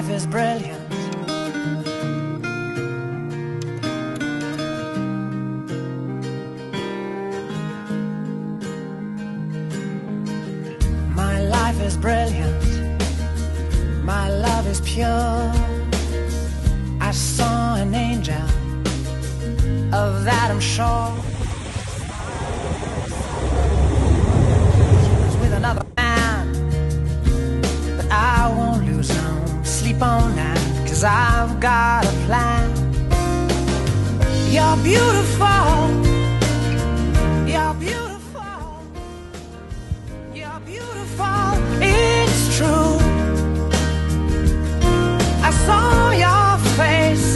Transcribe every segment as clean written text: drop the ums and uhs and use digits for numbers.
life is brilliant. My life is brilliant. My love is pure. I saw an angel, of that I'm sure. She was with another man, but I won't lose no sleep on that, 'cause I've got a plan. You're beautiful. You're beautiful. You're beautiful. It's true. I saw your face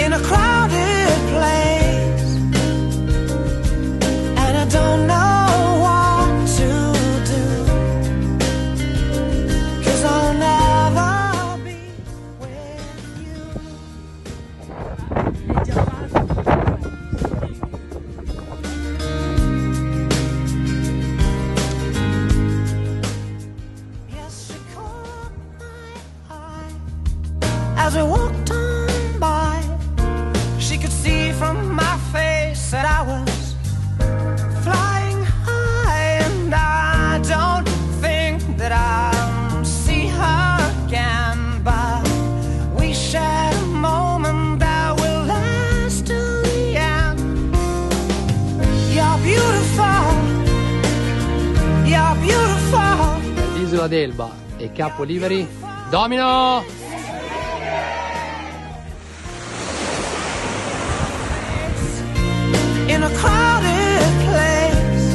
in a crowded place, and I don't know what to do, 'cause I'll never be with you. Yes, she caught my eye as we walked on by. She could see from my face that I was flying high, and I don't think that I'll see her again, but we shared a moment that will last till the end. You're beautiful. You're beautiful. Isola d'Elba e Capo Livery, Domino! In a crowded place,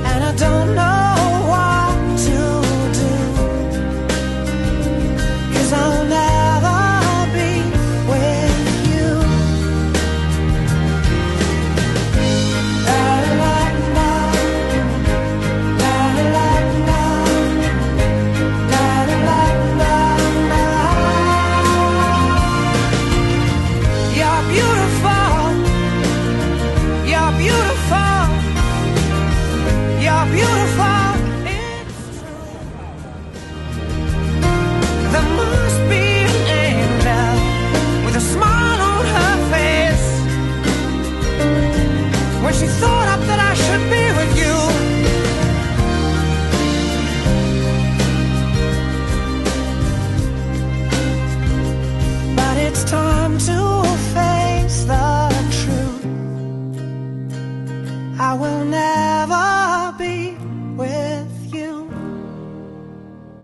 and I don't know what to do, 'cause I'll never be with you. La la la la, la la la la, la la la la la. You're beautiful. You're beautiful. You're beautiful. It's true. There must be an angel with a smile on her face when she thought up that I should be with you. But it's time to face the truth. I will never